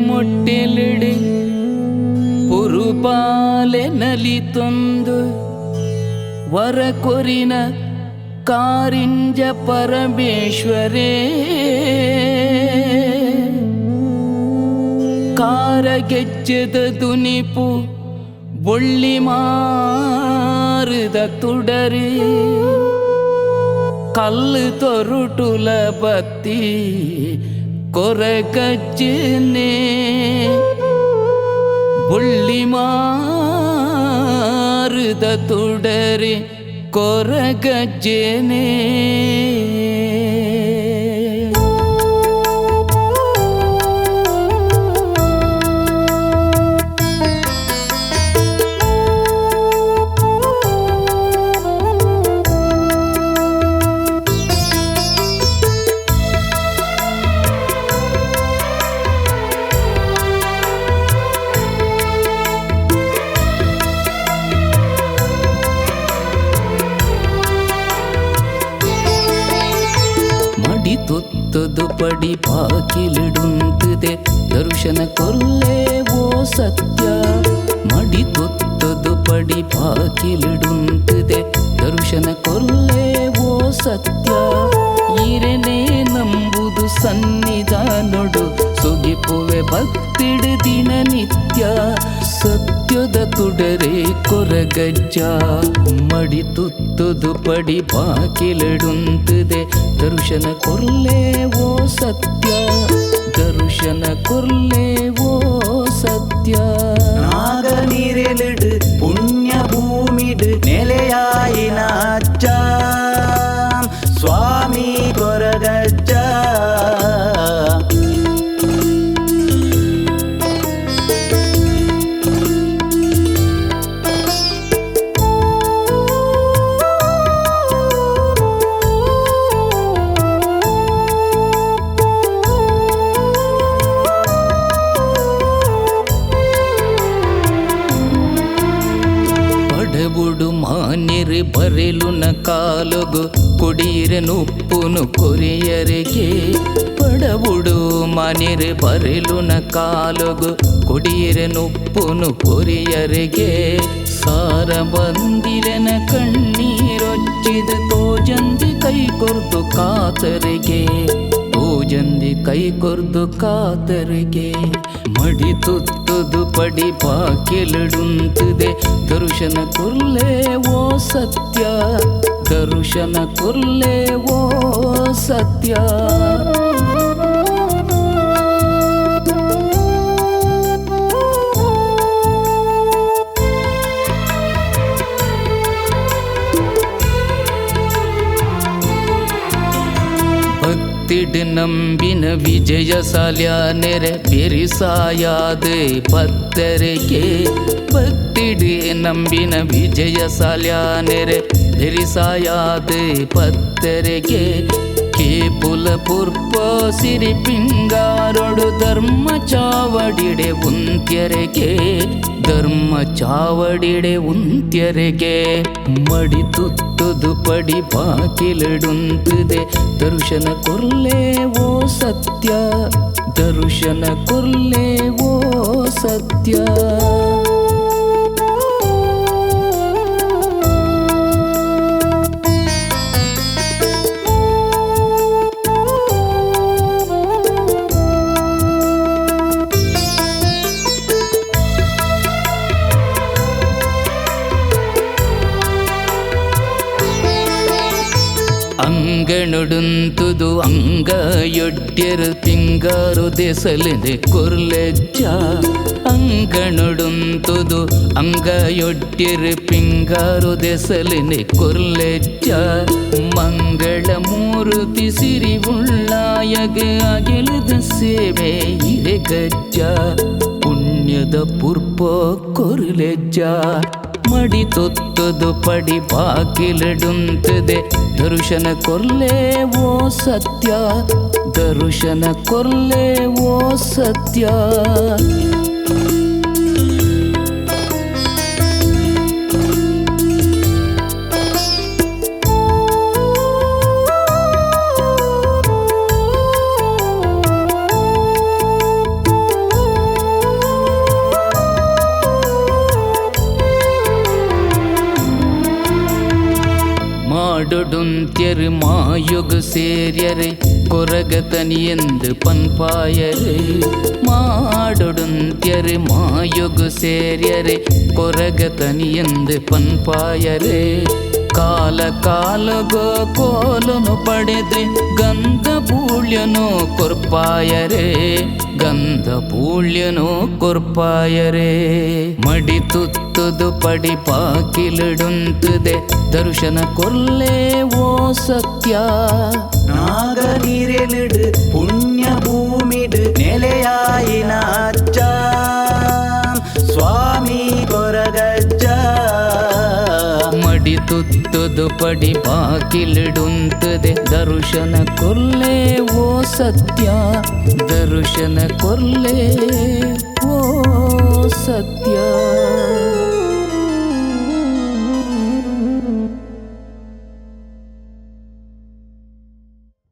ಮೊಟ್ಟೆಲೆಡೆ ಪುರುಪಾಲೆ ನಲಿತೊಂದು ವರ ಕೊರಿನ ಕಾರಿಂಜ ಪರಮೇಶ್ವರೇ ಕಾರಗೆಜ್ಜದ ತುನಿಪು ಬೊಳ್ಳಿ ಮಾರುದ ತುಡರೆ ಕಲ್ಲು ತೊರುಟುಲ ಬತ್ತಿ ಕೊರಗಜ್ಜನೆ ಬೊಳ್ಳಿ ಮಾರುದ ತುಡರೆ ಕೊರಗಜ್ಜನೆ ತುತ್ತದು ಪಡಿ ಪಾಕಿಲಿಡುಂತಿದೆ ದರ್ಶನ ಕೊಲ್ಲೆ ಓ ಸತ್ಯ ಮಡಿ ತುತ್ತದು ಪಡಿ ಪಾಕಿಲಿಡುಂತಿದೆ ದರ್ಶನ ಕೊಲ್ಲೆ ಓ ಸತ್ಯ ಈರನೇ ನಂಬುದು ಸನ್ನಿಧಾನೊಡು ಸುಗಿಪುವೆ ಭಕ್ತಿಡು ದಿನ ನಿತ್ಯ ಸತ್ಯದ ತುಡರೆ ಕೊರಗಜ್ಜ ಮಡಿ ತುತ್ತದು ಪಡಿ ಬಾಕಿಲಿಡುಂತಿದೆ ದರ್ಶನ ಕೊರ್ಲೆ ಓ ಸತ್ಯ ದರ್ಶನ ಕೊರ್ಲೆ ಓ ಸತ್ಯ ನಾಗ ನೀರೆಲಿಡು ಪುಣ್ಯ ಭೂಮಿಡು ನೆಲೆಯಾಯಿನ ಅಜ್ಜ ಸ್ವಾಮಿ ಕೊರಗಜ್ಜ ಬುಡು ಮಾನ್ಯರು ಬರೆಲುನ ಕಾಲಗು ಕೊಡೀರನುಪ್ಪುನು ಕೊರೆಯರಿಗೆ ಪಡಬುಡು ಮಾನ್ಯರು ಬರೆಲುನ ಕಾಲಗು ಕೊಡೀರನುಪ್ಪುನು ಕೊರೆಯರಿಗೆ ಸಾರ ಬಂದಿರನ ಕಣ್ಣೀರೊಚ್ಚಿದ ತೋಜಂದಿ ಕೈ ಕೊರ್ದು ಕಾತರಿಗೆ ತೋಜಂದಿ ಕೈ ಕೊರ್ದು ಕಾತರಿಗೆ ಮಡಿ ತುತ್ತದು ಪಡಿ ಬಾಕಿಲಿಡುಂತಿದೆ ದರ್ಶನ ಕೊರ್ಲೆ ಓ ಸತ್ಯ ದರ್ಶನ ಕೊರ್ಲೆ ಓ ಸತ್ಯ ಭಕ್ತಿಡ್ ನಂಬಿನ ವಿಜಯ ಸಾಲ್ಯಾನೆರೆ ಬೆರಿಸಾಯಾದೆ ಪತ್ತರಿಗೆ ಭಕ್ತಿಡ್ ನಂಬಿನ ವಿಜಯ ಸಾಲ್ಯಾನೆರೆ ಬೆರಿಸಾಯಾದೆ ಪತ್ತರಿಗೆ ಕೇಪುಲ ಪುರ್ಪ ಸಿರಿ ಪಿಂಗಾರೊಡು ಧರ್ಮ ಚಾವಡಿಡೆ ಉಂತ್ಯರಿಗೆ ಧರ್ಮ ಚಾವಡಿಡೆ ಉಂತ್ಯರಿಗೆ ಮಡಿ ತುತ್ತದು ಪಡಿ ಬಾಕಿಲಿಡುಂತಿದೆ ದರ್ಶನ ಕೊರ್ಲೆ ಓ ಸತ್ಯ ದರ್ಶನ ಕೊರ್ಲೆ ಓ ಸತ್ಯ ಅಂಗನುಡುಂತುದು ಅಂಗಯೊಡ್ಡೆರು ಪಿಂಗಾರು ದೆಸಲಿದೆ ಕೊರ್ಲೆಜ್ಜ ಅಂಗನುಡುಂತುದು ಅಂಗಯೊಡ್ಡೆರು ಪಿಂಗಾರು ದೆಸಲಿದೆ ಕೊರ್ಲೆಜ್ಜ ಮಂಗಳ ಮೂರುತಿ ಸಿರಿ ಉಳ್ಳಾಯಗ ಅಗೆಲದ ಸೇವೆ ಇರೆ ಗಜ್ಜ ಪುಣ್ಯದ ಪುರ್ಪ ಕೊರ್ಲೆಜ್ಜ ಮಡಿ ತೊತ್ತದು ಪಡಿ ಬಾಕಿಲಿಡುಂತಿದೆ ದರ್ಶನ ಕೊರ್ಲೆ ಓ ಸತ್ಯ ದರ್ಶನ ಕೊರ್ಲೆ ಓ ಸತ್ಯ ಮಾಡೊಡುಂತ್ಯರು ಮಾಯುಗ ಸೇರ್ಯರೆ ಕೊರಗತನಿ ಎಂದು ಪನ್ಪಾಯರೆ ಮಾಡೊಡುಂತ್ಯರು ಮಾಯುಗ ಸೇರ್ಯರೆ ಕೊರಗತನಿ ಎಂದು ಪನ್ಪಾಯರೆ ಕಾಲ ಕಾಲಗೋ ಕೋಲನು ಪಡೆದ್ರೆ ಗಂಧ ಪೂಳ್ಯನೋ ಕೊರ್ಪಾಯರೆ ಗಂಧ ಪೂಳ್ಯನೋ ಕೊರ್ಪಾಯರೆ ಮಡಿ ತುತ್ತುದು ಪಡಿ ಪಾಕಿಲಿಡುಂತದೆ ದರ್ಶನ ಕೊರ್ಲೆ ಓ ಸತ್ಯ ನಾಗ ನೀರೆಲಿಡು ಪುಣ್ಯ ಭೂಮಿಡು ನೆಲೆಯಾಯಿನ ಅಚ್ಚ ಸ್ವಾಮಿ ಕೊರಗಜ್ಜ ಮಡಿ ತುತ್ತುದು ಪಡಿ ಪಾಕಿಲಿಡುಂತದೆ ದರ್ಶನ ಕೊರ್ಲೆ ಓ ಸತ್ಯ ದರ್ಶನ ಕೊರ್ಲೆ ಓ ಸತ್ಯ